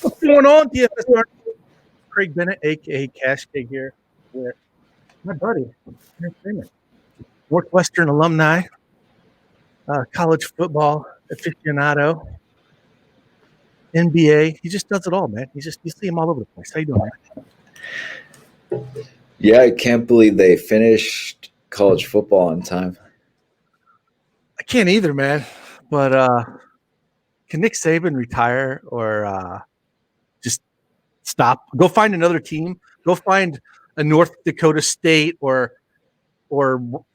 What's going on, DFS? Craig Bennett, aka Cash King here. With my buddy, Aaron Freeman, Northwestern alumni, college football aficionado, NBA. He just does it all, man. You see him all over the place. How you doing, man? Yeah, I can't believe they finished college football on time. I can't either, man. But can Nick Saban retire or just stop? Go find another team. Go find a North Dakota State or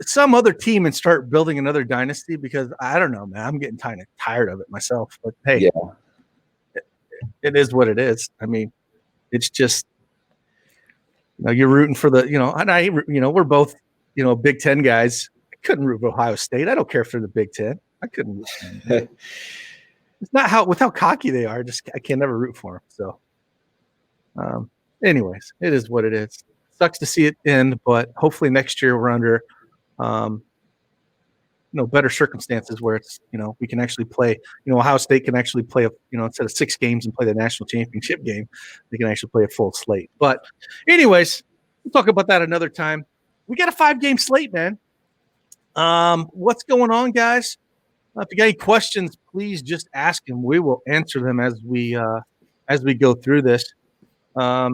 some other team and start building another dynasty, because I don't know, man. I'm getting kind of tired of it myself. But hey, Yeah. it is what it is. I mean, it's just, you're rooting for the, and we're both, Big Ten guys. I couldn't root for Ohio State. I don't care if they're the Big Ten. I couldn't. It's not with how cocky they are. I can never root for them. So, anyways, it is what it is. Sucks to see it end, but hopefully next year we're under, better circumstances where it's, we can actually play, Ohio State can actually play instead of 6 games and play the national championship game, they can actually play a full slate. But anyways, we'll talk about that another time. We got a 5-game slate, man. What's going on, guys? If you got any questions, please just ask them. We will answer them as we go through this. I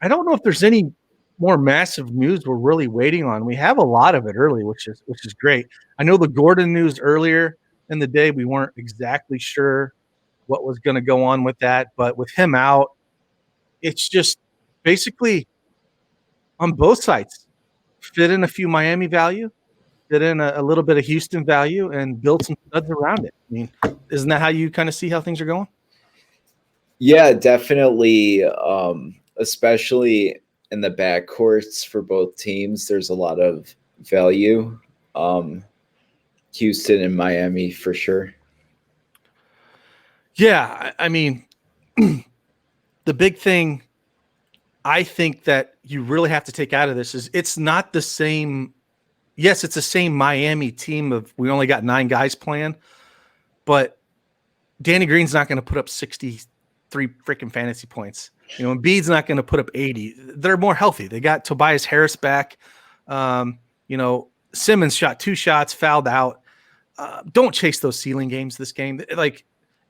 don't know if there's any more massive news we're really waiting on. We have a lot of it early, which is great. I know the Gordon news earlier in the day, we weren't exactly sure what was going to go on with that, but with him out, it's just basically on both sides. Fit in a few Miami value, fit in a little bit of Houston value, and build some studs around it. I mean, isn't that how you kind of see how things are going? Yeah, definitely. Especially in the backcourts for both teams, there's a lot of value. Houston and Miami for sure. Yeah, I mean, the big thing I think that you really have to take out of this is it's not the same. Yes, it's the same Miami team of we only got 9 guys playing, but Danny Green's not going to put up 63 freaking fantasy points. Embiid's not going to put up 80. They're more healthy. They got Tobias Harris back. Simmons shot 2 shots, fouled out. Don't chase those ceiling games this game.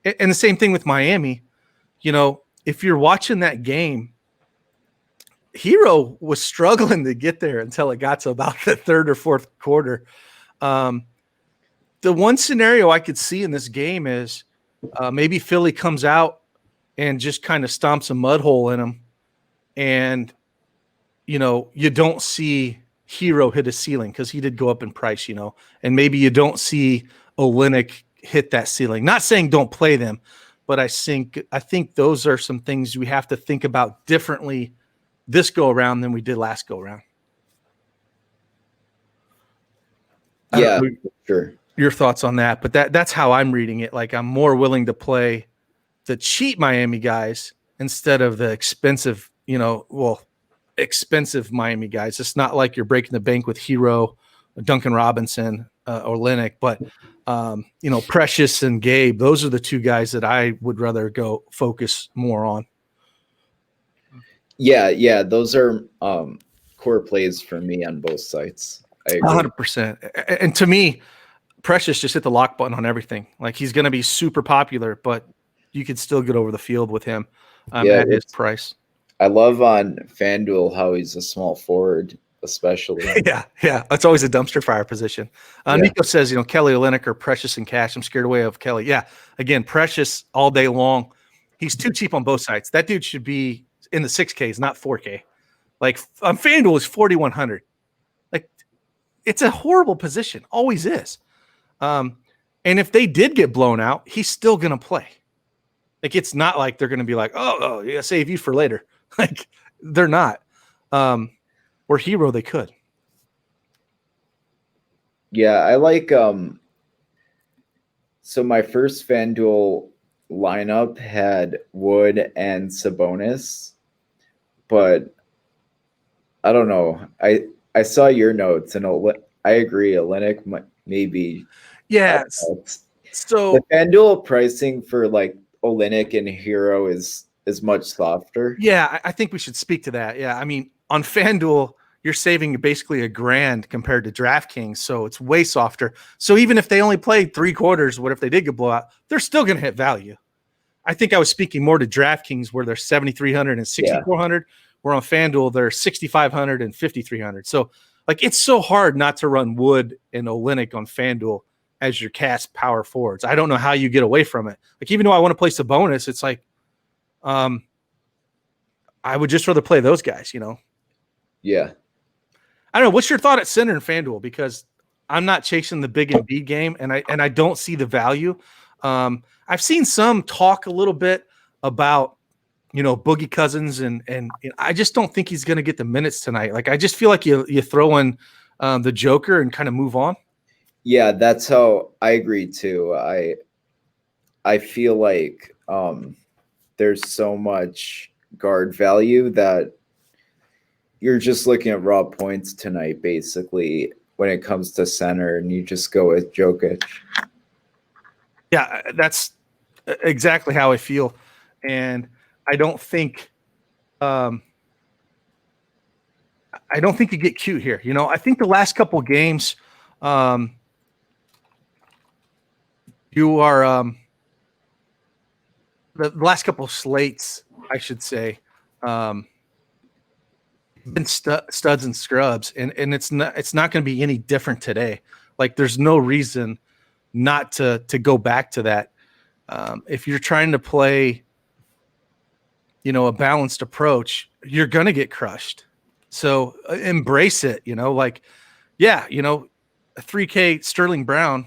And the same thing with Miami. If you're watching that game, Hero was struggling to get there until it got to about the 3rd or 4th quarter. The one scenario I could see in this game is maybe Philly comes out and just kind of stomps a mud hole in them. And, you don't see Hero hit a ceiling because he did go up in price, and maybe you don't see Olynyk hit that ceiling. Not saying don't play them, but I think those are some things we have to think about differently this go around than we did last go around. Yeah, sure. Your thoughts on that, but that's how I'm reading it. Like, I'm more willing to play the cheap Miami guys instead of the expensive, expensive Miami guys. It's not like you're breaking the bank with Hero, Duncan Robinson, or Olynyk, but Precious and Gabe. Those are the 2 guys that I would rather go focus more on. Yeah, those are core plays for me on both sides. I agree. 100%. And to me, Precious just hit the lock button on everything. Like, he's going to be super popular, but you could still get over the field with him at his price. I love on FanDuel how he's a small forward, especially. Yeah. It's always a dumpster fire position. Nico says, Kelly Olynyk or Precious and cash. I'm scared away of Kelly. Yeah. Again, Precious all day long. He's too cheap on both sides. That dude should be in the 6Ks, not 4K. Like, on FanDuel is 4,100. Like, it's a horrible position. Always is. And if they did get blown out, he's still going to play. Like, it's not like they're going to be like, oh, yeah, save you for later. Like, they're not. Or Hero, they could. Yeah, I like so my first FanDuel lineup had Wood and Sabonis, but I don't know. I saw your notes, and I agree. Olynyk maybe. Yeah. So the FanDuel pricing for like Olynyk and Hero is is much softer. Yeah, I think we should speak to that. Yeah, I mean, on FanDuel, you're saving basically $1,000 compared to DraftKings, so it's way softer. So even if they only played 3 quarters, what if they did get blowout? They're still going to hit value. I think I was speaking more to DraftKings where they're 7,300 and 6,400. Where on FanDuel they're 6,500 and 5,300. So like it's so hard not to run Wood and Olynyk on FanDuel as your cast power forwards. I don't know how you get away from it. Like even though I want to play Sabonis, it's like I would just rather play those guys, you know. Yeah. I don't know. What's your thought at center in FanDuel? Because I'm not chasing the big Embiid game, and I don't see the value. I've seen some talk a little bit about, you know, Boogie Cousins, and I just don't think he's going to get the minutes tonight. Like I just feel like you throw in the Joker and kind of move on. Yeah, that's how I agree too. I feel like there's so much guard value that you're just looking at raw points tonight, basically, when it comes to center, and you just go with Jokic. Yeah, that's exactly how I feel. And I don't think you get cute here. You know, I think the last couple of games, you are the last couple of slates, I should say, been studs and scrubs, and it's not going to be any different today. Like there's no reason not to go back to that. If you're trying to play, you know, a balanced approach, you're going to get crushed. So embrace it, you know, like, yeah, you know, a 3K Sterling Brown,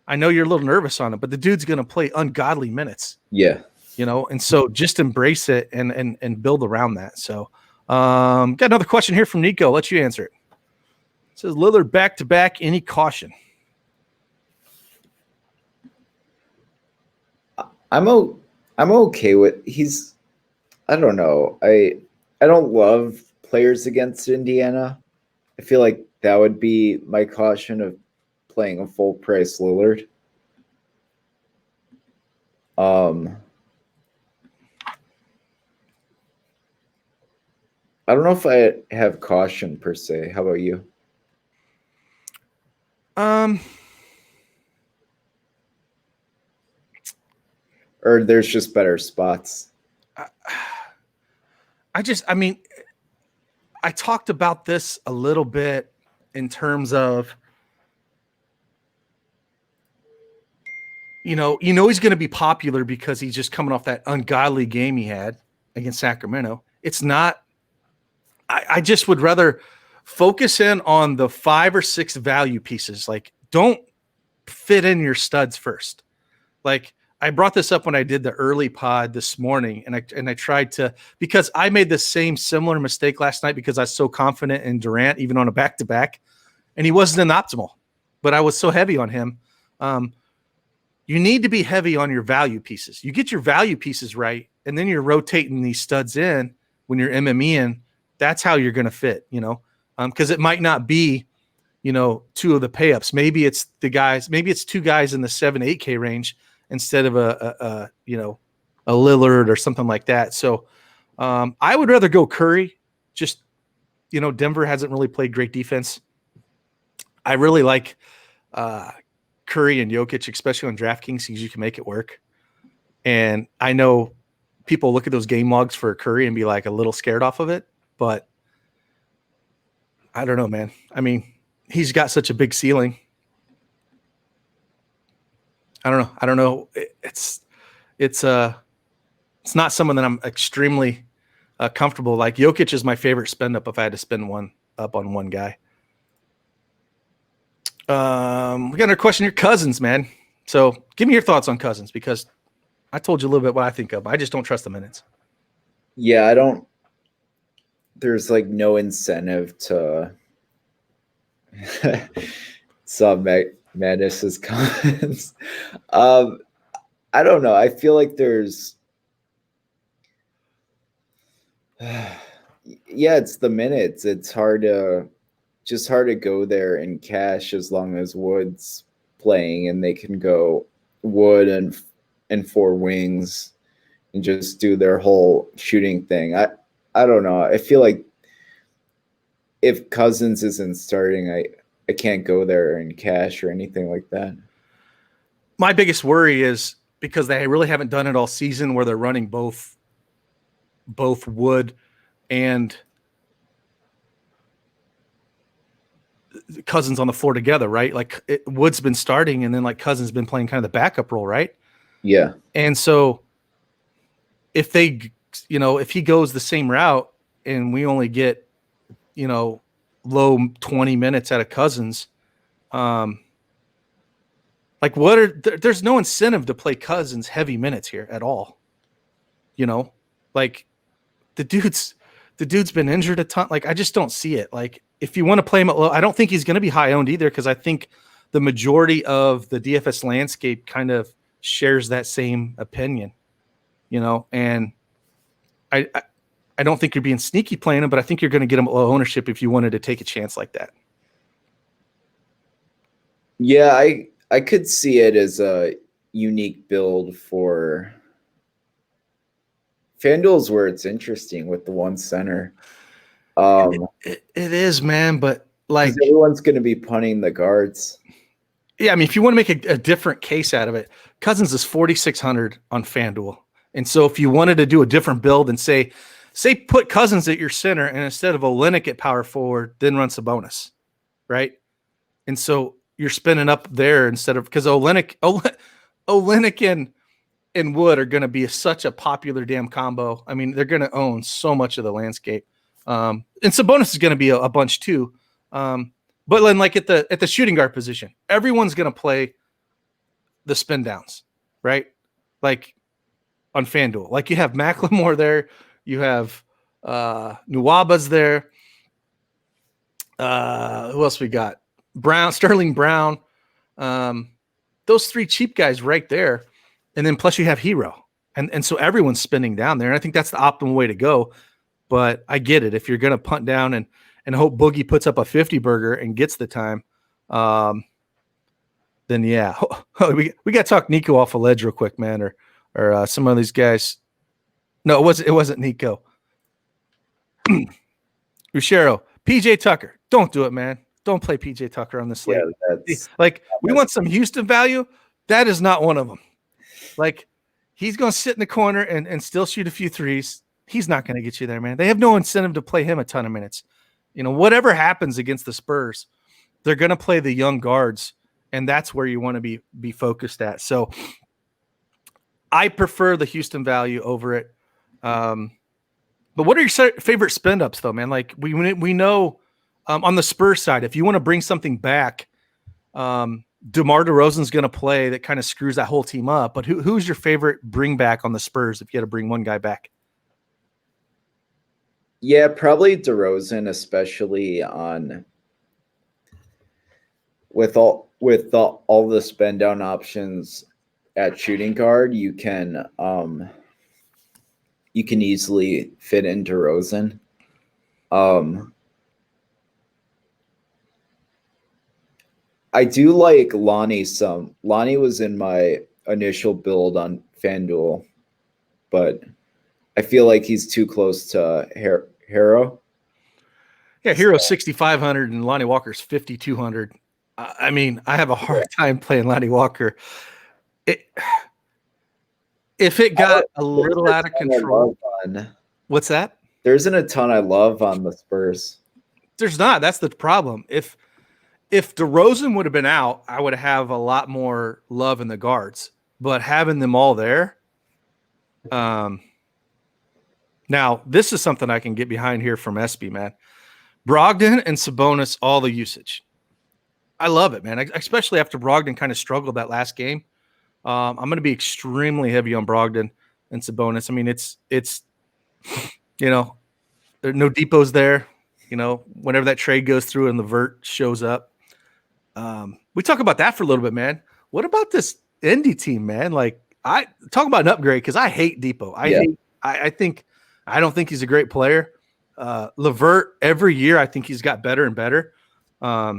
I know you're a little nervous on it, but the dude's going to play ungodly minutes. Yeah. You know, and so just embrace it and build around that. So got another question here from Nico. I'll let you answer it. It says Lillard back-to-back, any caution? I'm okay with he's I don't know. I don't love players against Indiana. I feel like that would be my caution of playing a full price Lillard. I don't know if I have caution per se. How about you? Or there's just better spots. I mean, I talked about this a little bit in terms of, you know, he's going to be popular because he's just coming off that ungodly game he had against Sacramento. It's not, I just would rather focus in on the 5 or 6 value pieces. Like, don't fit in your studs first. Like, I brought this up when I did the early pod this morning, and I tried to, because I made the similar mistake last night because I was so confident in Durant, even on a back-to-back, and he wasn't an optimal, but I was so heavy on him. You need to be heavy on your value pieces. You get your value pieces right, and then you're rotating these studs in when you're MMEing. That's how you're going to fit, you know, because it might not be, you know, 2 of the pay-ups. Maybe it's 2 guys in the 7-8K range instead of a you know, a Lillard or something like that. So I would rather go Curry. Just, you know, Denver hasn't really played great defense. I really like Curry and Jokic, especially on DraftKings, because you can make it work. And I know people look at those game logs for Curry and be like a little scared off of it, but I don't know, man. I mean, he's got such a big ceiling. I don't know. It's not someone that I'm extremely comfortable. Like Jokic is my favorite spend up if I had to spend one up on one guy. We got another question here. Cousins, man. So give me your thoughts on Cousins, because I told you a little bit what I think of. I just don't trust the minutes. Yeah, I don't. There's like no incentive to sub Madness's comments. I don't know. I feel like there's yeah, it's the minutes. It's hard to go there and cash as long as Wood's playing and they can go Wood and 4 wings and just do their whole shooting thing. I don't know. I feel like if Cousins isn't starting, I can't go there and cash or anything like that. My biggest worry is because they really haven't done it all season where they're running both Wood and Cousins on the floor together, right? Like Wood's been starting and then like Cousins been playing kind of the backup role, right? Yeah. And so if if he goes the same route and we only get, low 20 minutes out of Cousins, there's no incentive to play Cousins heavy minutes here at all. Like the dude's been injured a ton. Like, I just don't see it. Like, if you want to play him at low, I don't think he's going to be high owned either, because I think the majority of the DFS landscape kind of shares that same opinion, and I don't think you're being sneaky playing him, but I think you're going to get him at low ownership if you wanted to take a chance like that. Yeah, I could see it as a unique build for FanDuel's where it's interesting with the one center. It is, man, but like everyone's going to be punting the guards. Yeah, I mean, if you want to make a different case out of it, Cousins is 4,600 on FanDuel. And so if you wanted to do a different build and say put Cousins at your center and instead of Olynyk at power forward, then run Sabonis, right? And so you're spinning up there instead of, because Olynyk and Wood are going to be such a popular damn combo. I mean, they're going to own so much of the landscape. And Sabonis is going to be a bunch too. But then, like at the shooting guard position, everyone's going to play the spin downs, right? Like on FanDuel, like you have McLemore there, you have Nuwaba's there. Who else we got? Sterling Brown. Those three cheap guys right there, and then plus you have Hero, and so everyone's spinning down there, and I think that's the optimal way to go. But I get it if you're going to punt down and hope Boogie puts up a 50 burger and gets the time, then yeah, we got to talk Nico off a ledge real quick, man, or some of these guys. No, it wasn't Nico. Ruchero, PJ Tucker, don't do it, man. Don't play PJ Tucker on the slate. Yeah, we want some Houston value. That is not one of them. Like, he's going to sit in the corner and still shoot a few threes. He's not going to get you there, man. They have no incentive to play him a ton of minutes. Whatever happens against the Spurs, they're going to play the young guards, and that's where you want to be focused at. So I prefer the Houston value over it. But what are your favorite spin ups though, man? Like we know on the Spurs side, if you want to bring something back, DeMar DeRozan's going to play that kind of screws that whole team up. But who's your favorite bring back on the Spurs if you had to bring one guy back? Yeah, probably DeRozan, especially with all the spend down options at shooting guard. You can easily fit in DeRozan. I do like Lonnie some. Lonnie was in my initial build on FanDuel, but I feel like he's too close to Hero. Yeah, Hero's 6,500 and Lonnie Walker's 5,200. I mean, I have a hard time playing Lonnie Walker. If it got a little out of control. What's that? There isn't a ton I love on the Spurs. There's not. That's the problem. If DeRozan would have been out, I would have a lot more love in the guards. But having them all there, now, this is something I can get behind here from SB, man. Brogdon and Sabonis, all the usage. I love it, man, especially after Brogdon kind of struggled that last game. I'm going to be extremely heavy on Brogdon and Sabonis. I mean, it's there are no depots there. Whenever that trade goes through and the vert shows up. We talk about that for a little bit, man. What about this Indy team, man? Like, I talk about an upgrade because I hate Depot. I don't think he's a great player. LeVert, every year, I think he's got better and better. I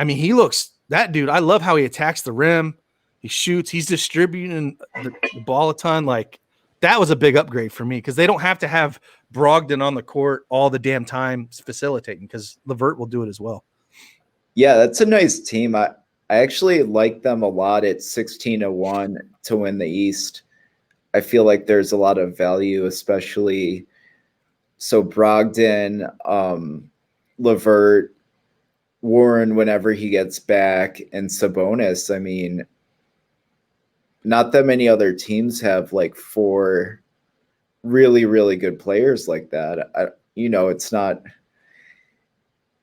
mean, that dude, I love how he attacks the rim. He shoots. He's distributing the ball a ton. Like, that was a big upgrade for me because they don't have to have Brogdon on the court all the damn time facilitating because LeVert will do it as well. Yeah, that's a nice team. I actually like them a lot at 16-1 to win the East. I feel like there's a lot of value, especially so Brogdon, LeVert, Warren whenever he gets back, and Sabonis. I mean, not that many other teams have like 4 really, really good players like that.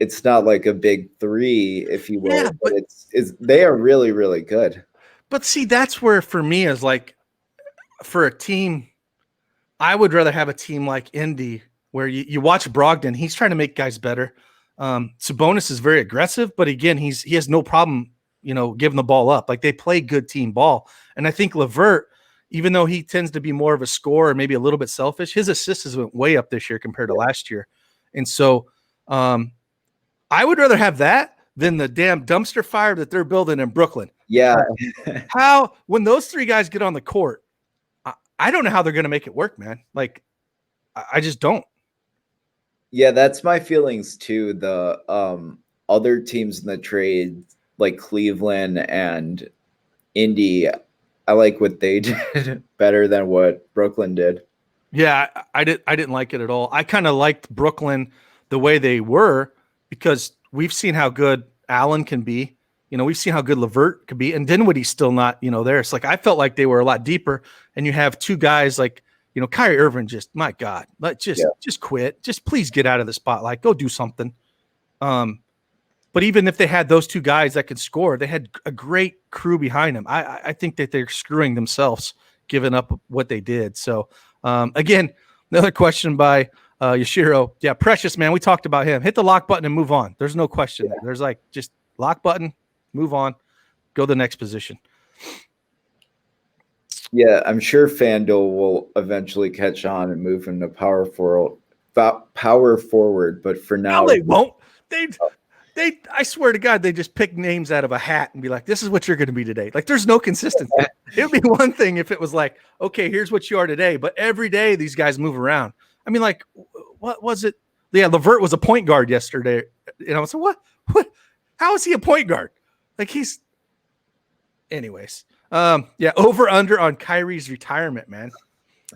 It's not like a big 3, if you will, but they are really, really good. But see, that's where for me is like for a team, I would rather have a team like Indy where you watch Brogdon. He's trying to make guys better. Sabonis is very aggressive, but again, he has no problem, giving the ball up. Like they play good team ball. And I think LeVert, even though he tends to be more of a scorer, maybe a little bit selfish, his assists went way up this year compared to last year. And so I would rather have that than the damn dumpster fire that they're building in Brooklyn. Yeah. When those 3 guys get on the court, I don't know how they're going to make it work, man. Like, I just don't. Yeah, that's my feelings too. The other teams in the trade, like Cleveland and Indy, I like what they did better than what Brooklyn did. Yeah, I didn't like it at all. I kind of liked Brooklyn the way they were because we've seen how good Allen can be. We've seen how good LeVert could be, and Dinwiddie's still not, there. It's like I felt like they were a lot deeper, and you have 2 guys like, Kyrie Irving. Just my God, just quit. Just please get out of the spotlight. Go do something. But even if they had those 2 guys that could score, they had a great crew behind them. I think that they're screwing themselves giving up what they did. So again, another question by Yashiro. Yeah, Precious, man. We talked about him. Hit the lock button and move on. There's no question. Yeah. There's like just lock button, move on, go to the next position. Yeah, I'm sure FanDuel will eventually catch on and move him to power forward. But for now, no, they won't. I swear to God, they just pick names out of a hat and be like, "This is what you're going to be today." Like, there's no consistency. It would be one thing if it was like, "Okay, here's what you are today," but every day these guys move around. I mean, like, what was it? Yeah, LeVert was a point guard yesterday. So what? How is he a point guard? Like he's. Anyways, yeah, over under on Kyrie's retirement, man.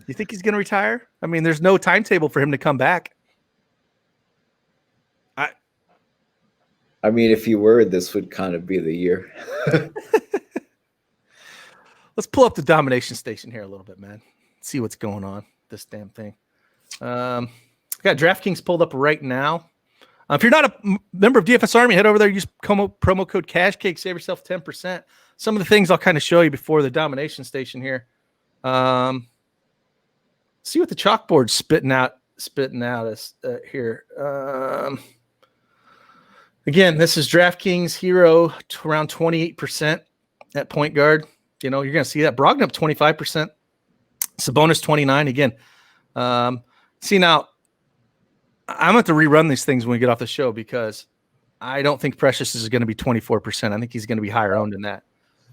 You think he's going to retire? I mean, there's no timetable for him to come back. I mean, if you were, this would kind of be the year. Let's pull up the domination station here a little bit, man. See what's going on. This damn thing. I got DraftKings pulled up right now. If you're not a member of DFS Army, head over there. Use promo code CashCake. Save yourself 10%. Some of the things I'll kind of show you before the domination station here. See what the chalkboard's spitting out is here. Again, this is DraftKings Hero around 28% at point guard. You're going to see that. Brogdon up 25%. Sabonis 29 again. See now, I'm going to rerun these things when we get off the show because I don't think Precious is going to be 24%. I think he's going to be higher owned than that.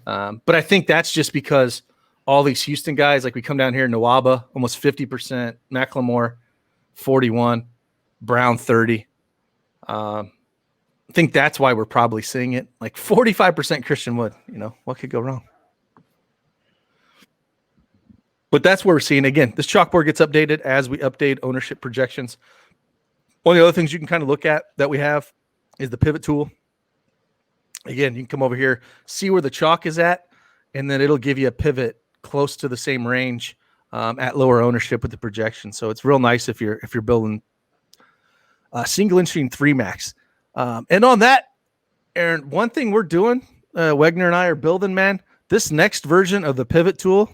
But I think that's just because all these Houston guys, like we come down here, Nwaba, almost 50%, McLemore, 41, Brown, 30. I think that's why we're probably seeing it. Like 45% Christian Wood. What could go wrong? But that's where we're seeing. Again, this chalkboard gets updated as we update ownership projections. One of the other things you can kind of look at that we have is the pivot tool. Again, you can come over here, see where the chalk is at, and then it'll give you a pivot close to the same range at lower ownership with the projection. So it's real nice if you're building single in-stream 3 max. And on that, Aaron, one thing we're doing, Wegner and I are building, man, this next version of the pivot tool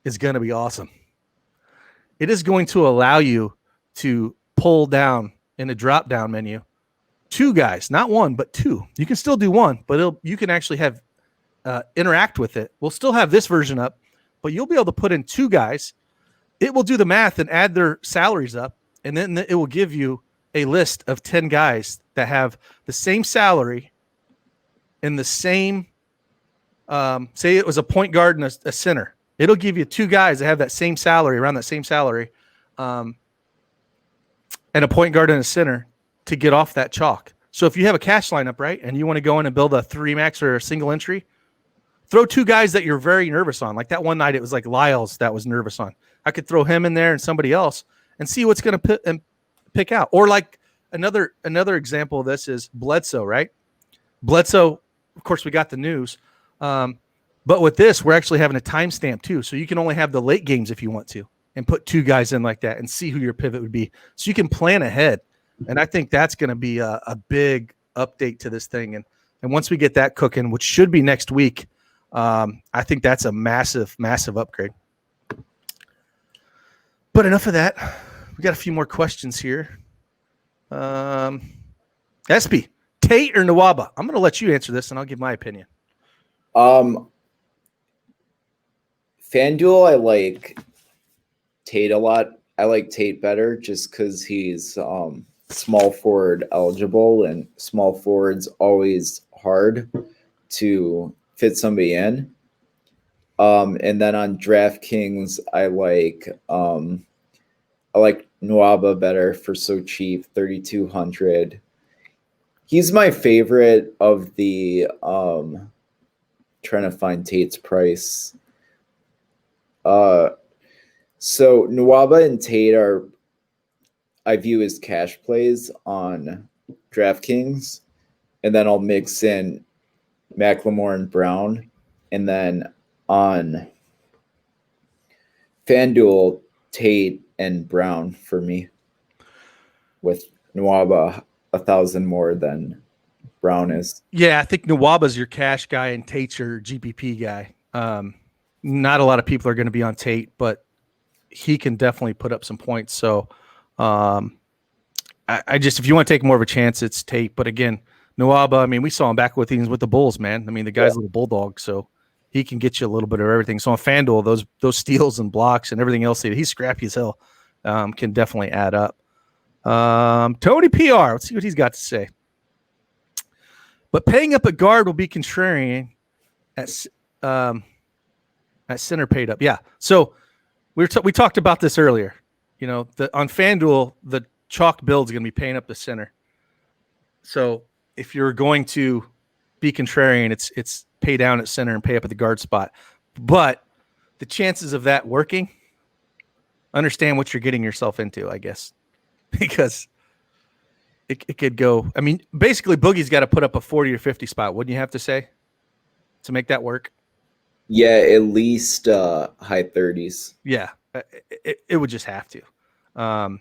is going to be awesome. It is going to allow you to pull down in a drop-down menu 2 guys, not 1, but 2. You can still do 1, but you can actually have interact with it. We'll still have this version up, but you'll be able to put in 2 guys. It will do the math and add their salaries up, and then it will give you a list of 10 guys that have the same salary and the same, say it was a point guard and a center. It'll give you two guys that have that same salary, around that same salary, and a point guard and a center to get off that chalk. So if you have a cash lineup, right, and you want to go in and build a 3-max or a single entry, throw two guys that you're very nervous on. Like that one night, it was like Lyles that was nervous on. I could throw him in there and somebody else and see what's going to pick out. Or like another example of this is Bledsoe, right? Bledsoe, of course, we got the news. But with this, we're actually having a timestamp too. So you can only have the late games if you want to and put two guys in like that and see who your pivot would be. So you can plan ahead. And I think that's going to be a big update to this thing. And once we get that cooking, which should be next week, I think that's a massive, massive upgrade. But enough of that. We got a few more questions here. SB, Tate or Nwaba? I'm going to let you answer this, and I'll give my opinion. FanDuel, I like Tate a lot. I like Tate better just because he's small forward eligible, and small forward's always hard to fit somebody in. And then on DraftKings, I like Nwaba better for so cheap, 3,200. He's my favorite of the trying to find Tate's price. So Nwaba and Tate are, I view as cash plays on DraftKings, and then I'll mix in McLemore and Brown, and then on FanDuel, Tate and Brown for me, with Nwaba 1,000 more than Brown is. Yeah, I think Nwaba's your cash guy and Tate's your GPP guy. Not a lot of people are going to be on Tate, but he can definitely put up some points. So I just, if you want to take more of a chance, it's Tate. But again, Nwaba, I mean, we saw him back with the Bulls, man. I mean, the guy's a little bulldog, so he can get you a little bit of everything. So on FanDuel, those steals and blocks and everything else, he's scrappy as hell. Can definitely add up. Tony PR, let's see what he's got to say. But paying up a guard will be contrarian at center paid up. Yeah. So we talked about this earlier. You know, on FanDuel, the chalk build is going to be paying up the center. So if you're going to be contrarian, it's pay down at center and pay up at the guard spot. But the chances of that working, understand what you're getting yourself into, I guess, because it could go. I mean, basically, Boogie's got to put up a 40 or 50 spot, wouldn't you have to say, to make that work? Yeah, at least high 30s. Yeah, it would just have to. The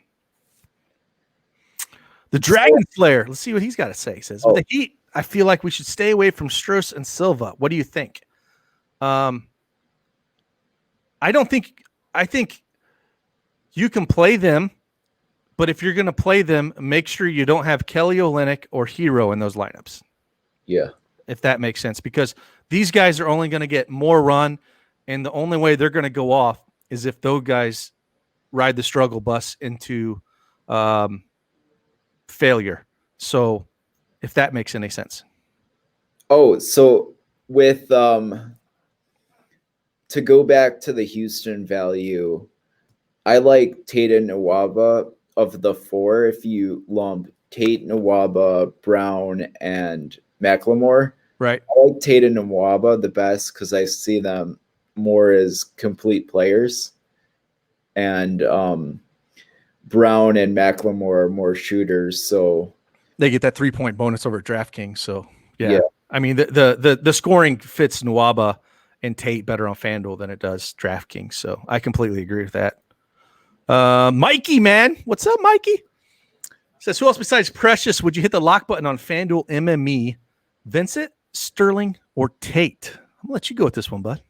Dragon Slayer, let's see what he's got to say. He says, with the Heat, I feel like we should stay away from Strus and Silva. What do you think? I think you can play them, but if you're going to play them, make sure you don't have Kelly Olynyk or Hero in those lineups. Yeah. If that makes sense, because these guys are only going to get more run, and the only way they're going to go off is if those guys ride the struggle bus into failure. So if that makes any sense. Oh, so with to go back to the Houston value, I like Tate and Nwaba of the four. If you lump Tate, Nwaba, Brown, and McLemore, right? I like Tate and Nwaba the best because I see them more as complete players, and Brown and McLemore are more shooters, so they get that 3-point bonus over at DraftKings. So yeah. I mean the scoring fits Nwaba and Tate better on FanDuel than it does DraftKings. So I completely agree with that. Mikey, man, what's up, Mikey? Says, who else besides Precious would you hit the lock button on FanDuel MME? Vincent, Sterling, or Tate? I'm gonna let you go with this one, bud.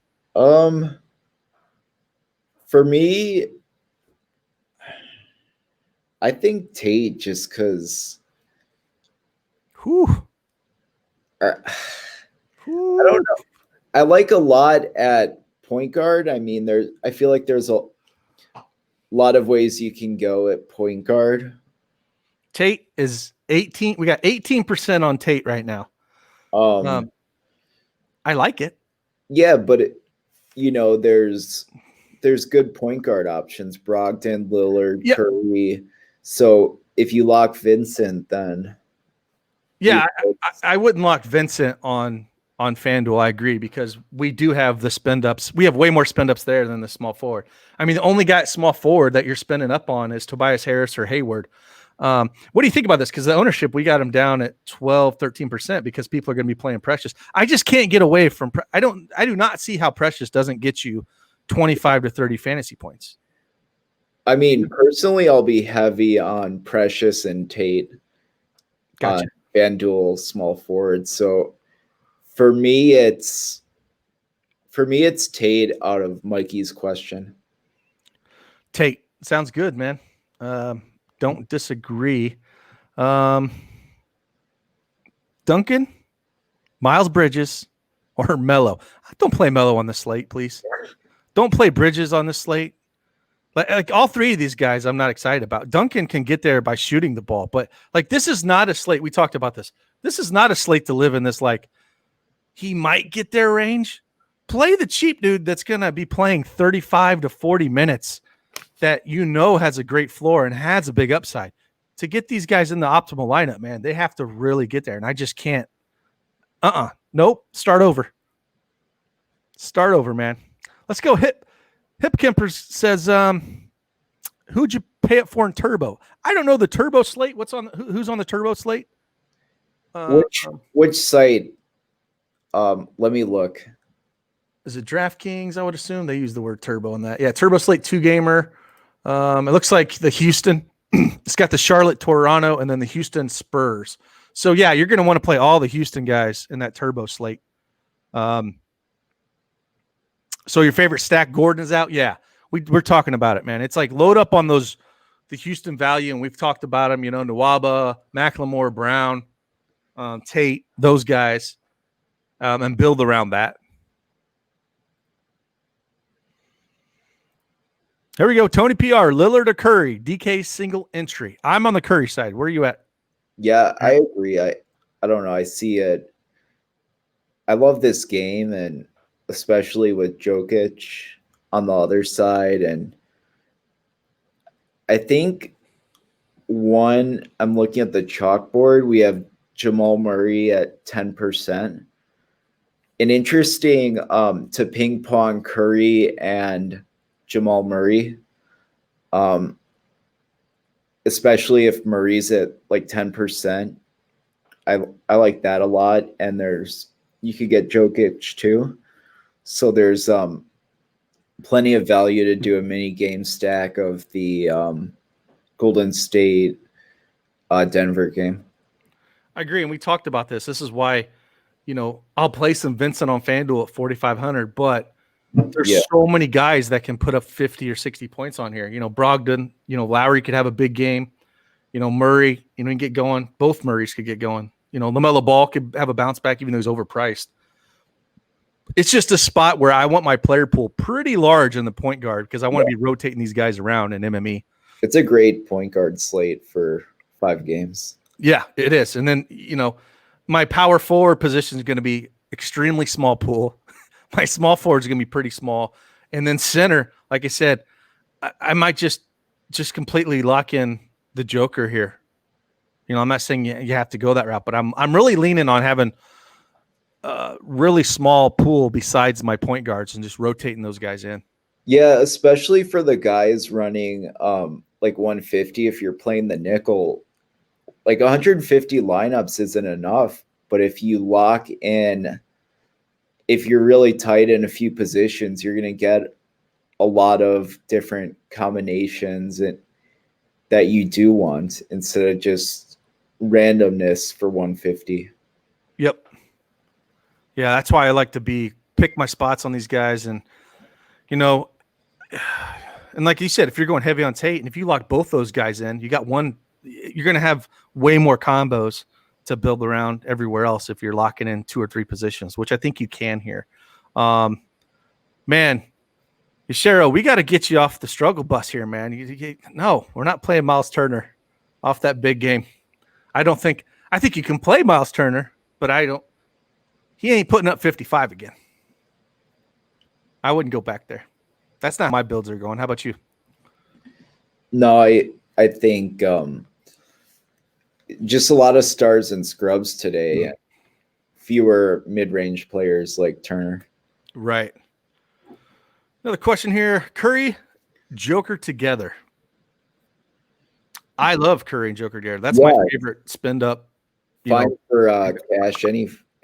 For me, I think Tate, just because. I don't know. I like a lot at point guard. I mean, I feel like there's a lot of ways you can go at point guard. Tate is 18. We got 18% on Tate right now. I like it. Yeah, but there's good point guard options: Brogdon, Lillard, Yep. Curry. So if you lock Vincent, then yeah, I wouldn't lock Vincent on FanDuel. I agree, because we do have the spend ups. We have way more spend ups there than the small forward. I mean, the only guy at small forward that you're spending up on is Tobias Harris or Hayward. What do you think about this? Because the ownership, we got him down at 12, 13% because people are going to be playing Precious. I just can't get away from. I do not see how Precious doesn't get you 25 to 30 fantasy points. I mean, personally, I'll be heavy on Precious and Tate. Gotcha. FanDuel small forward. So for me, it's Tate out of Mikey's question. Tate sounds good, man. Don't disagree. Duncan, Miles Bridges, or Melo. Don't play Melo on the slate, please. Don't play Bridges on the slate. Like all three of these guys, I'm not excited about. Duncan can get there by shooting the ball, but like this is not a slate. We talked about this. This is not a slate to live in this like he might get their range. Play the cheap dude that's going to be playing 35 to 40 minutes that has a great floor and has a big upside. To get these guys in the optimal lineup, man, they have to really get there, and I just can't. Nope. Start over, man. Let's go. Hip Kempers says, who'd you pay it for in Turbo? I don't know the Turbo slate. Who's on the Turbo slate? Which site? Let me look. Is it DraftKings? I would assume they use the word Turbo on that. Yeah, Turbo slate 2-gamer. It looks like the Houston. It's got the Charlotte, Toronto, and then the Houston Spurs. So yeah, you're going to want to play all the Houston guys in that Turbo slate. So your favorite stack, Gordon, is out? Yeah, we're talking about it, man. It's like load up on the Houston value, and we've talked about them, Nwaba, McLemore, Brown, Tate, those guys, and build around that. Here we go. Tony PR, Lillard or Curry, DK single entry. I'm on the Curry side. Where are you at? Yeah, I agree. I don't know. I see it. I love this game, and especially with Jokic on the other side. And I think I'm looking at the chalkboard. We have Jamal Murray at 10%. An interesting to ping pong Curry and Jamal Murray, especially if Murray's at like 10%. I like that a lot. And you could get Jokic too. So there's plenty of value to do a mini game stack of the Golden State Denver game. I agree. And we talked about this. This is why, I'll play some Vincent on FanDuel at 4,500, but there's so many guys that can put up 50 or 60 points on here. Brogdon, Lowry could have a big game. Murray, can get going. Both Murrays could get going. LaMelo Ball could have a bounce back, even though he's overpriced. It's just a spot where I want my player pool pretty large in the point guard because I want to be rotating these guys around in MME. It's a great point guard slate for 5 games. Yeah, it is. And then, my power forward position is going to be extremely small pool. My small forward is going to be pretty small. And then center, like I said, I might just completely lock in the Joker here. I'm not saying you have to go that route, but I'm really leaning on having really small pool besides my point guards and just rotating those guys in. Yeah, especially for the guys running like 150. If you're playing the nickel, like 150 lineups isn't enough. But if you lock in, if you're really tight in a few positions, you're going to get a lot of different combinations that you do want instead of just randomness for 150. Yep. Yeah, that's why I like to pick my spots on these guys. And, and like you said, if you're going heavy on Tate and if you lock both those guys in, you got one, you're going to have way more combos to build around everywhere else if you're locking in 2 or 3 positions, which I think you can here. Man, Cheryl, we got to get you off the struggle bus here, man. No, we're not playing Miles Turner off that big game. I think you can play Miles Turner, but he ain't putting up 55 again. I wouldn't go back there. That's not how my builds are going. How about you? No, I think just a lot of stars and scrubs today. Mm. Fewer mid-range players like Turner. Right. Another question here. Curry, Joker together. I love Curry and Joker together. That's my favorite spend up. Fine for cash,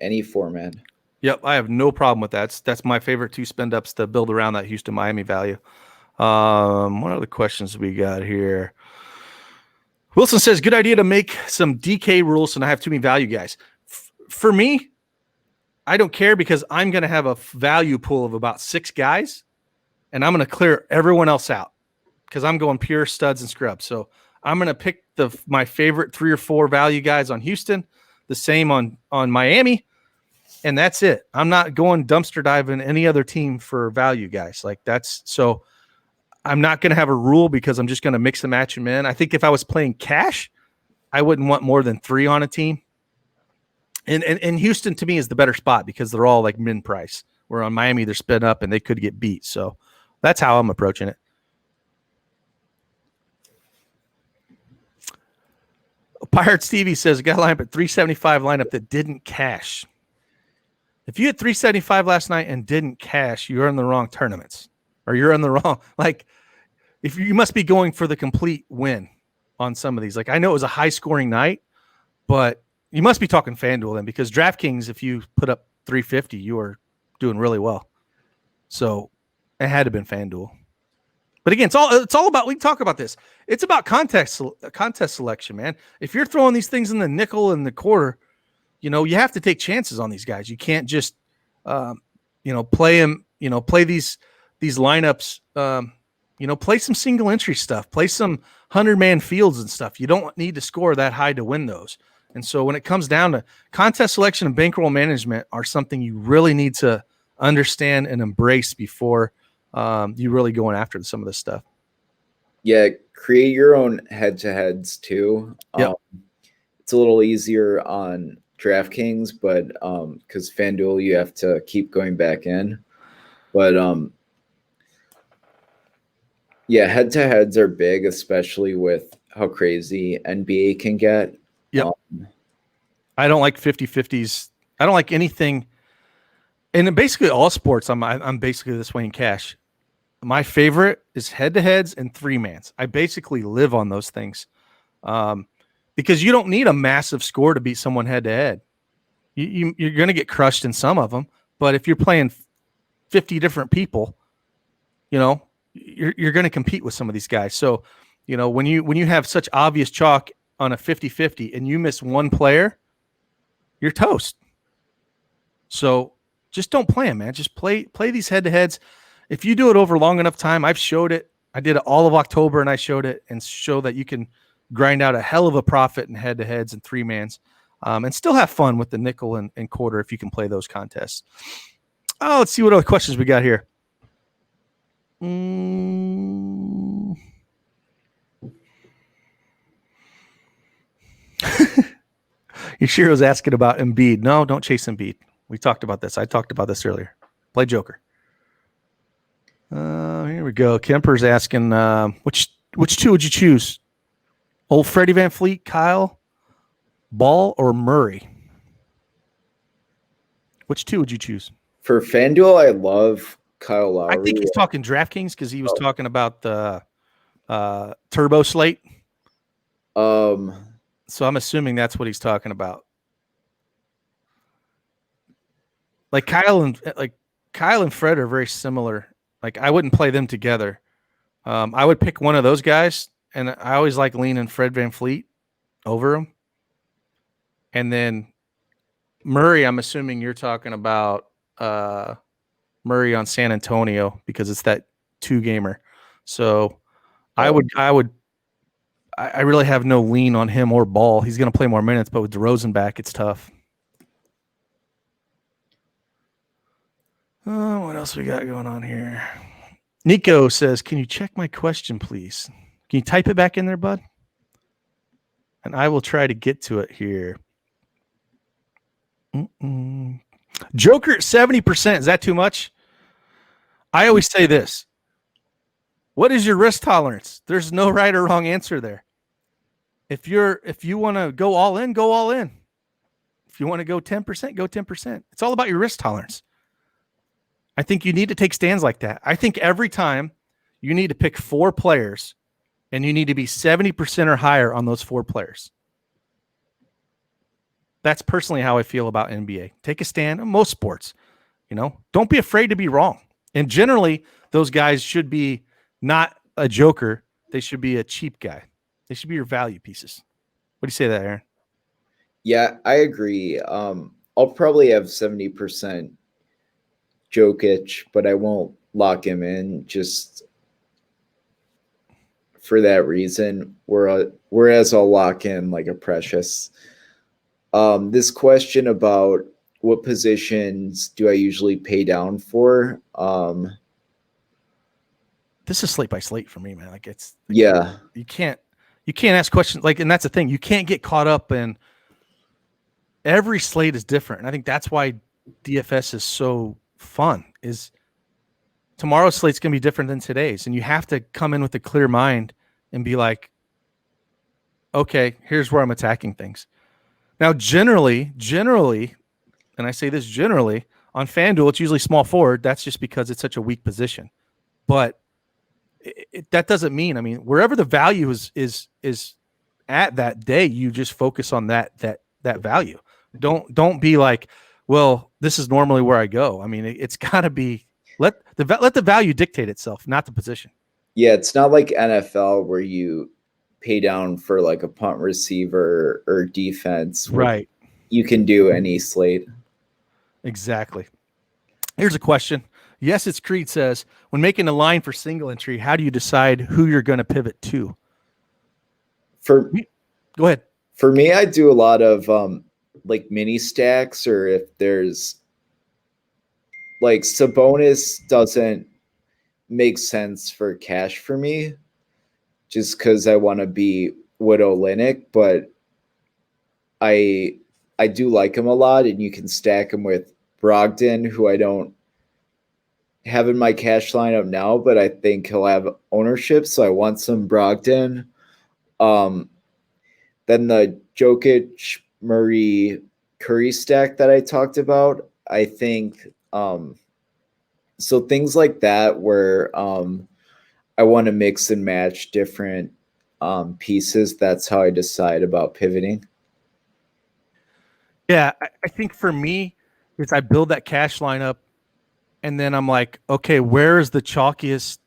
any format. Yep, I have no problem with that. That's my favorite 2 spend ups to build around that Houston Miami value. What other questions we got here? Wilson says, good idea to make some DK rules and I have too many value guys. For me, I don't care because I'm going to have a value pool of about 6 guys and I'm going to clear everyone else out because I'm going pure studs and scrubs. So I'm going to pick my favorite 3 or 4 value guys on Houston, the same on Miami, and that's it. I'm not going dumpster diving any other team for value guys. Like that's so I'm not going to have a rule because I'm just going to mix and match them in. I think if I was playing cash, I wouldn't want more than 3 on a team. And Houston to me is the better spot because they're all like min price. Where on Miami they're spin up and they could get beat. So that's how I'm approaching it. Pirate Stevie says, got a lineup at 375 lineup that didn't cash. If you had 375 last night and didn't cash, you're in the wrong tournaments. Or you're in the wrong, like, if you must be going for the complete win on some of these. Like, I know it was a high scoring night, but you must be talking FanDuel then because DraftKings, if you put up 350, you are doing really well. So it had to have been FanDuel. But again, it's all about, we can talk about this. It's about contest selection, man. If you're throwing these things in the nickel and the quarter, you have to take chances on these guys. You can't just, play them, play these lineups, play some single entry stuff, play some 100-man fields and stuff. You don't need to score that high to win those. And so when it comes down to contest selection and bankroll management are something you really need to understand and embrace before you really going after some of this stuff. Yeah, create your own head-to-heads too. Yep. It's a little easier on DraftKings, but because FanDuel you have to keep going back in. But yeah, head-to-heads are big, especially with how crazy NBA can get. Yep. I don't like 50-50s. I don't like anything. And in basically all sports, I'm basically this way in cash. My favorite is head-to-heads and 3-mans. I basically live on those things because you don't need a massive score to beat someone head-to-head. You're going to get crushed in some of them, but if you're playing 50 different people, you're going to compete with some of these guys. So, when you have such obvious chalk on a 50-50 and you miss one player, you're toast. So just don't play them, man. Just play these head-to-heads. If you do it over long enough time, I've showed it. I did it all of October, and I showed it and show that you can grind out a hell of a profit in head-to-heads and 3-mans and still have fun with the nickel and quarter if you can play those contests. Oh, let's see what other questions we got here. Yashiro's asking about Embiid. No, don't chase Embiid. We talked about this. I talked about this earlier. Play Joker. Here we go. Kemper's asking, which 2 would you choose? Old Freddie VanVleet, Kyle, Ball, or Murray? Which 2 would you choose? For FanDuel, I love Kyle Lowry. I think he's talking DraftKings because he was talking about the Turbo Slate. So I'm assuming that's what he's talking about. Like Kyle and Fred are very similar. Like I wouldn't play them together. I would pick one of those guys, and I always like leaning Fred VanVleet over him. And then Murray, I'm assuming you're talking about Murray on San Antonio because it's that 2-gamer. So I really have no lean on him or Ball. He's going to play more minutes, but with DeRozan back, it's tough. What else we got going on here? Nico says, can you check my question, please? Can you type it back in there, bud? And I will try to get to it here. Joker at 70%. Is that too much? I always say this. What is your risk tolerance? There's no right or wrong answer there. If you want to go all in, go all in. If you want to go 10%, go 10%. It's all about your risk tolerance. I think you need to take stands like that. I think every time you need to pick 4 players and you need to be 70% or higher on those 4 players. That's personally how I feel about NBA. Take a stand on most sports. Don't be afraid to be wrong. And generally, those guys should be not a joker. They should be a cheap guy. They should be your value pieces. What do you say to that, Aaron? Yeah, I agree. I'll probably have 70% Jokic, but I won't lock him in just for that reason. Whereas I'll lock in like a Precious. This question about what positions do I usually pay down for? This is slate by slate for me, man. Like you can't ask questions and that's the thing. You can't get caught up in every slate is different. And I think that's why DFS is so fun. Is tomorrow's slate's going to be different than today's, and you have to come in with a clear mind and be like, okay, here's where I'm attacking things. Now, generally, and I say this generally, on FanDuel, it's usually small forward. That's just because it's such a weak position. But that doesn't mean, wherever the value is at that day, you just focus on that value. Don't be like, well, this is normally where I go. It's got to be let the value dictate itself, not the position. Yeah, it's not like NFL where you pay down for like a punt receiver or defense. Right. You can do any slate. Exactly. Here's a question. Yes, it's Creed says, when making a line for single entry, how do you decide who you're going to pivot to? Go ahead. For me, I do a lot of like mini stacks, or if there's like Sabonis doesn't make sense for cash for me just because I want to be Widow Linux, but I do like him a lot, and you can stack him with Brogdon, who I don't have in my cash lineup now, but I think he'll have ownership, so I want some Brogdon. Then the Jokic, Murray, Curry stack that I talked about, I think so things like that where I want to mix and match different pieces. That's how I decide about pivoting. Yeah, I think for me, is I build that cash lineup, and then I'm like, okay, where is the chalkiest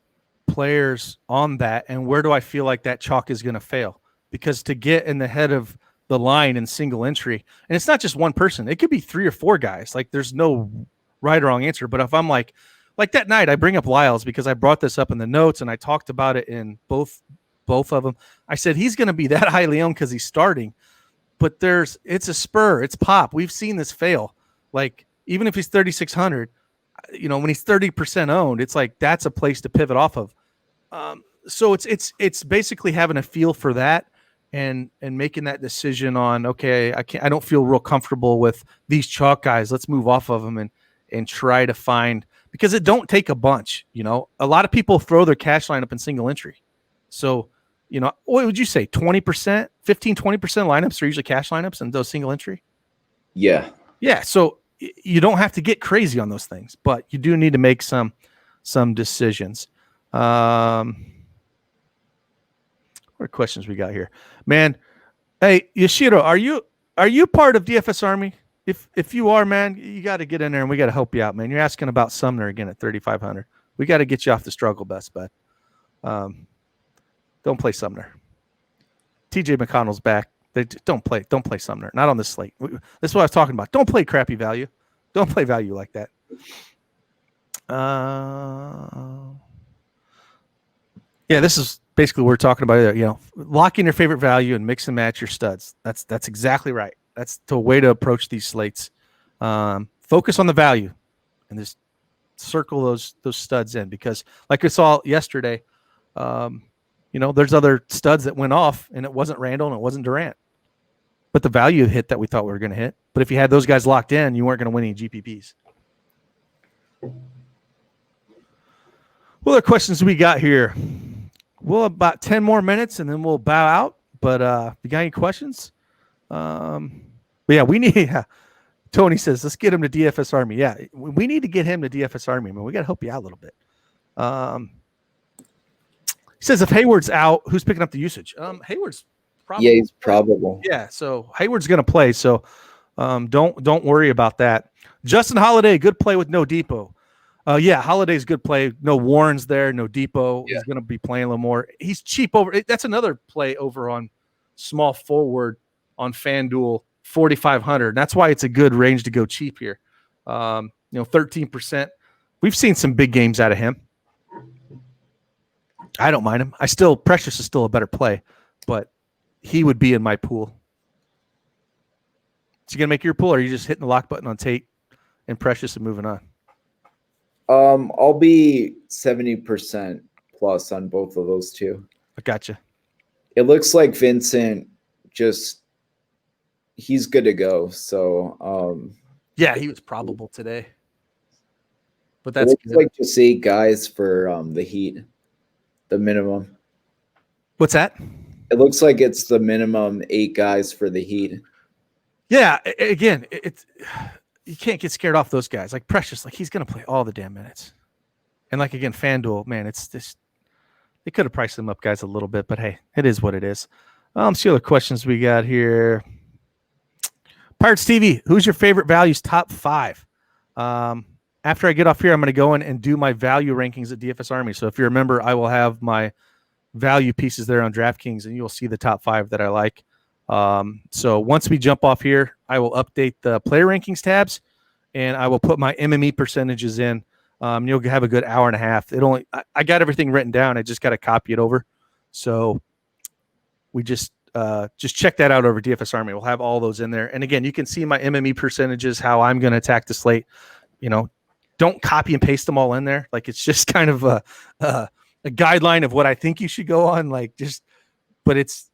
players on that, and where do I feel like that chalk is going to fail? Because to get in the head of the line in single entry, and it's not just one person, it could be 3 or 4 guys. Like there's no right or wrong answer. But if I'm like that night, I bring up Lyles because I brought this up in the notes and I talked about it in both of them. I said he's going to be that highly owned because he's starting. But it's a spur, it's pop. We've seen this fail. Like even if he's 3,600, when he's 30% owned, it's like that's a place to pivot off of. So it's basically having a feel for that and making that decision on, okay, I don't feel real comfortable with these chalk guys. Let's move off of them and try to find, because it don't take a bunch. A lot of people throw their cash lineup in single entry. So what would you say? 20%, 15, 20% lineups are usually cash lineups and those single entry? Yeah. Yeah. So you don't have to get crazy on those things, but you do need to make some decisions. What questions we got here, man? Hey, Yoshiro, are you part of DFS Army? If you are, man, you got to get in there and we got to help you out, man. You're asking about Sumner again at 3,500. We got to get you off the struggle bus, bud. Don't play Sumner. TJ McConnell's back. Don't play Sumner. Not on this slate. This is what I was talking about. Don't play crappy value. Don't play value like that. Yeah, this is basically what we're talking about. Locking your favorite value and mix and match your studs. That's exactly right. That's the way to approach these slates. Focus on the value and just circle those studs in, because like we saw yesterday, there's other studs that went off and it wasn't Randall and it wasn't Durant, but the value hit that we thought we were going to hit. But if you had those guys locked in, you weren't going to win any GPPs. What other questions we got here? We'll have about 10 more minutes and then we'll bow out. But if you got any questions? But yeah, we need. Tony says, let's get him to DFS Army. Yeah, we need to get him to DFS Army, man. We got to help you out a little bit. He says, if Hayward's out, who's picking up the usage? Hayward's probably. Yeah, he's probable. Yeah, so Hayward's going to play. So don't worry about that. Justin Holiday, good play with no Depot. Yeah, Holiday's good play. No Warren's there, no Depot. Yeah. He's going to be playing a little more. He's cheap over. That's another play over on small forward on FanDuel, 4,500. That's why it's a good range to go cheap here. 13%. We've seen some big games out of him. I don't mind him. Precious is still a better play, but he would be in my pool. So you gonna make your pool, or are you just hitting the lock button on Tate and Precious and moving on? I'll be 70% plus on both of those two. I gotcha. It looks like Vincent he's good to go. So yeah, he was probable today. But that's good. Like just 8 guys for the Heat, the minimum. What's that? It looks like it's the minimum 8 guys for the Heat. Yeah, again, it's you can't get scared off those guys. Like Precious, like he's gonna play all the damn minutes. And like again, FanDuel, man, it's this. They could have priced them up, guys, a little bit, but hey, it is what it is. See other questions we got here. Pirates TV, who's your favorite values top 5? After I get off here, I'm going to go in and do my value rankings at DFS Army. So if you remember, I will have my value pieces there on DraftKings, and you'll see the top 5 that I like. So once we jump off here, I will update the player rankings tabs, and I will put my MME percentages in. You'll have a good hour and a half. I got everything written down. I just got to copy it over. So we just check that out over DFS Army. We'll have all those in there. And again, you can see my MME percentages, how I'm going to attack the slate. Don't copy and paste them all in there. Like it's just kind of a guideline of what I think you should go on. But it's,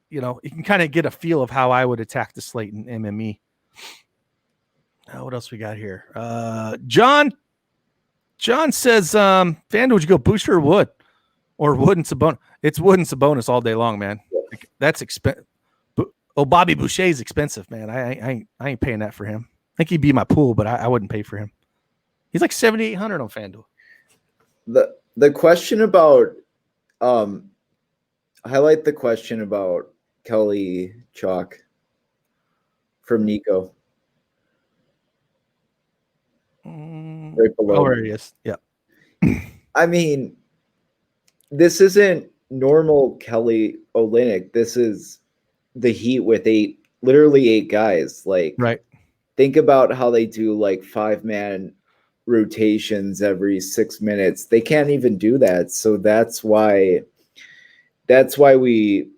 you can kind of get a feel of how I would attack the slate in MME. What else we got here? John says, FanDuel, would you go Booster or Wood? Or Wood and Sabonis? It's Wood and Sabonis all day long, man. That's expensive. Bobby Boucher is expensive, man. I ain't paying that for him. I think he'd be my pool, but I wouldn't pay for him. He's like 7,800 on FanDuel. The question about highlight the question about Kelly Chalk from Nico. Right below. Oh, there he is. Yeah. I mean, this isn't normal Kelly Olynyk. This is the Heat with literally 8 guys. Like, right. Think about how they do like 5-man rotations every 6 minutes. They can't even do that. So that's why we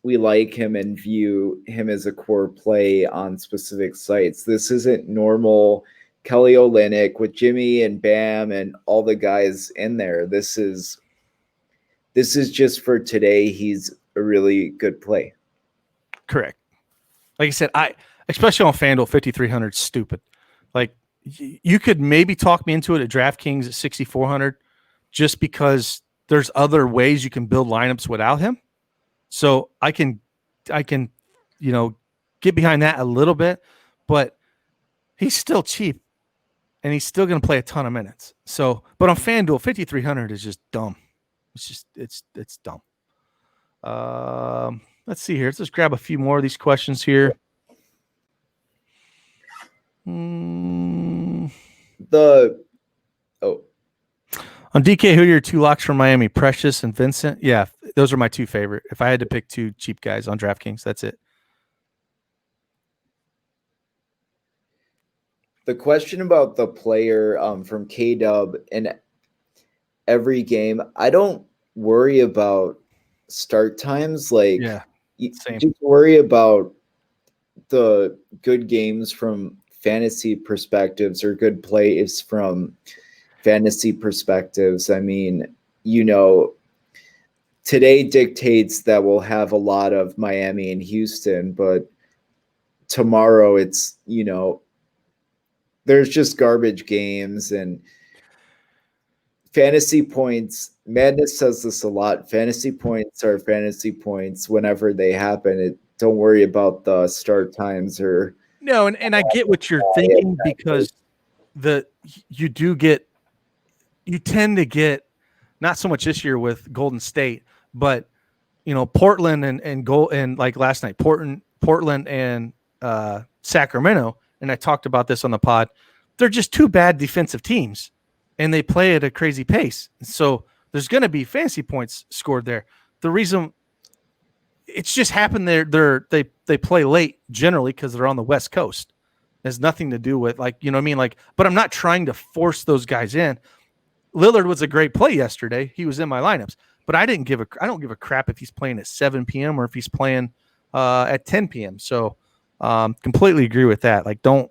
like him and view him as a core play on specific sites. This isn't normal Kelly Olynyk with Jimmy and Bam and all the guys in there. This is just for today. He's a really good play. Correct. Like I said, especially on FanDuel, 5,300 is stupid. Like you could maybe talk me into it at DraftKings at 6,400 just because there's other ways you can build lineups without him. So I can, get behind that a little bit, but he's still cheap and he's still going to play a ton of minutes. So, but on FanDuel, 5,300 is just dumb. It's dumb. Let's see here. Let's just grab a few more of these questions here. On DK, who are your 2 locks from Miami? Precious and Vincent? Yeah, those are my 2 favorite. If I had to pick 2 cheap guys on DraftKings, that's it. The question about the player from K-Dub in every game, I don't worry about start times. Like, same. Just worry about the good games from fantasy perspectives or good plays from fantasy perspectives. I mean, today dictates that we'll have a lot of Miami and Houston, but tomorrow it's, there's just garbage games, and fantasy points. Madness says this a lot. Fantasy points are fantasy points whenever they happen. Don't worry about the start times or no, and I get what you're thinking because you tend to get not so much this year with Golden State, but Portland and like last night, Portland and Sacramento, and I talked about this on the pod. They're just two bad defensive teams, and they play at a crazy pace. So there's going to be fantasy points scored there. The reason it's just happened they play late generally because they're on the West Coast. It has nothing to do with like, you know what I mean? Like, but I'm not trying to force those guys in. Lillard was a great play yesterday. He was in my lineups, but I don't give a crap if he's playing at 7 p.m. or if he's playing at 10 p.m. So completely agree with that. Like, don't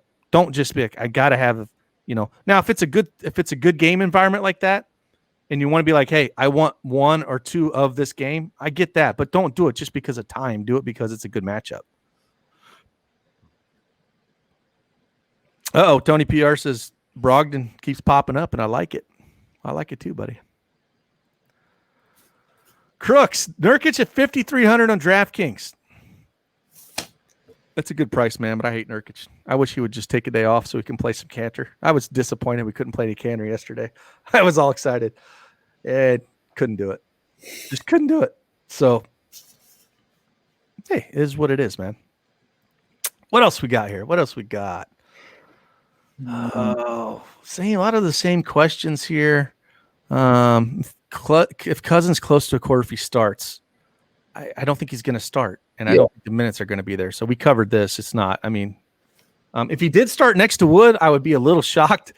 just be like, I gotta have, now if it's a good game environment like that, and you want to be like, hey, I want 1 or 2 of this game, I get that, but don't do it just because of time. Do it because it's a good matchup. Tony PR says Brogdon keeps popping up, and I like it. I like it too, buddy. Crooks, Nurkic at 5,300 on DraftKings. That's a good price, man, but I hate Nurkic. I wish he would just take a day off so we can play some Cantor. I was disappointed we couldn't play any Cantor yesterday. I was all excited. And couldn't do it. Just couldn't do it. So, hey, it is what it is, man. What else we got here? Oh, a lot of the same questions here. If Cousins close to a quarter, if he starts, I don't think he's going to start, and I don't think the minutes are going to be there. So we covered this. It's not. I mean, if he did start next to Wood, I would be a little shocked.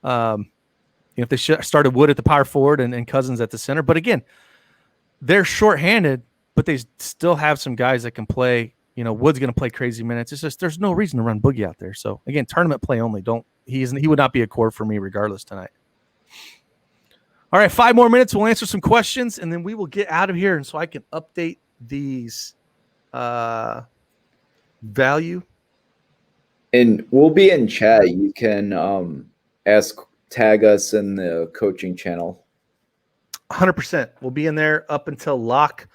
If they started Wood at the power forward and Cousins at the center, but again, they're shorthanded, but they still have some guys that can play. Wood's going to play crazy minutes. It's just there's no reason to run Boogie out there. So again, tournament play only. He would not be a core for me regardless tonight. All right, 5 more minutes. We'll answer some questions, and then we will get out of here, and so I can update these value. And we'll be in chat. You can tag us in the coaching channel. 100%. We'll be in there up until lock.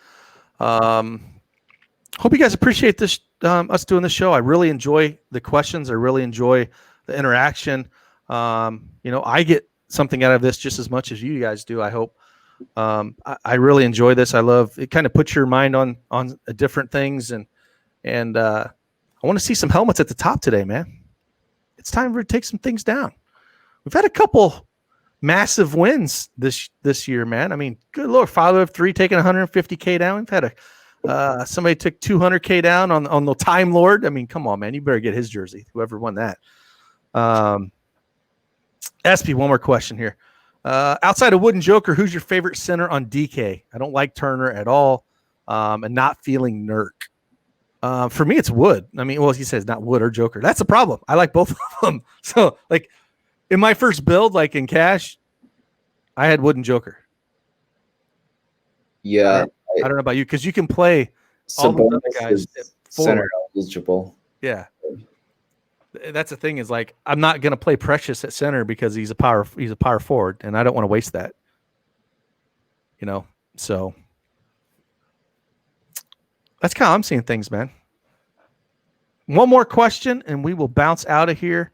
Hope you guys appreciate this, us doing this show. I really enjoy the questions. I really enjoy the interaction. I get something out of this just as much as you guys do, I hope. I really enjoy this. I love it. Kind of puts your mind on different things. And I want to see some helmets at the top today, man. It's time to take some things down. We've had a couple massive wins this year, man. I mean, good Lord, Father of 3 taking 150K down. We've had somebody took 200K down on the Time Lord. I mean, come on, man. You better get his jersey, whoever won that. SP, one more question here. Outside of Wooden Joker, who's your favorite center on DK? I don't like Turner at all, and not feeling Nurk. For me, it's Wood. I mean, well, he says not Wood or Joker. That's the problem. I like both of them. So, like, in my first build, like in cash, I had Wood and Joker. Yeah. I don't know about you, because you can play all those other guys center eligible. Yeah. That's the thing is, like, I'm not going to play Precious at center because he's a power forward, and I don't want to waste that. So that's kind of how I'm seeing things, man. One more question, and we will bounce out of here.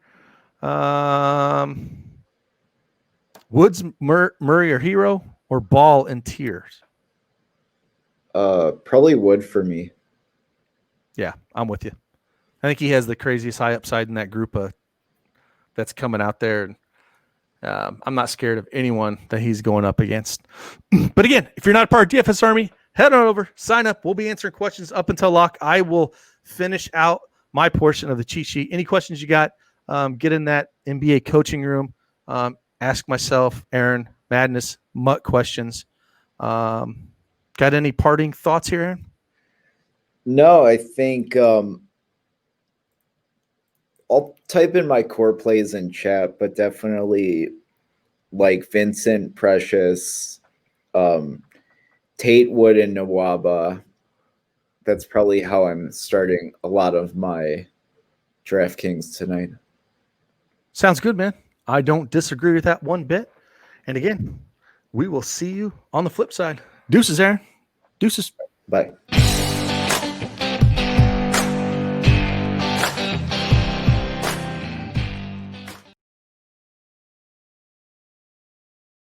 Woods, Murray, or Hero, or Ball and Tiers? Probably Wood for me. Yeah, I'm with you. I think he has the craziest high upside in that group that's coming out there. And I'm not scared of anyone that he's going up against. But again, if you're not a part of DFS Army, head on over, sign up. We'll be answering questions up until lock. I will finish out my portion of the cheat sheet. Any questions you got, get in that NBA coaching room. Ask myself, Aaron, Madness, Mutt questions. Got any parting thoughts here, Aaron? No, I think I'll type in my core plays in chat, but definitely like Vincent, Precious, Tate, Wood, and Nawaba. That's probably how I'm starting a lot of my DraftKings tonight. Sounds good, man. I don't disagree with that one bit. And again, we will see you on the flip side. Deuces, Aaron. Deuces. Bye.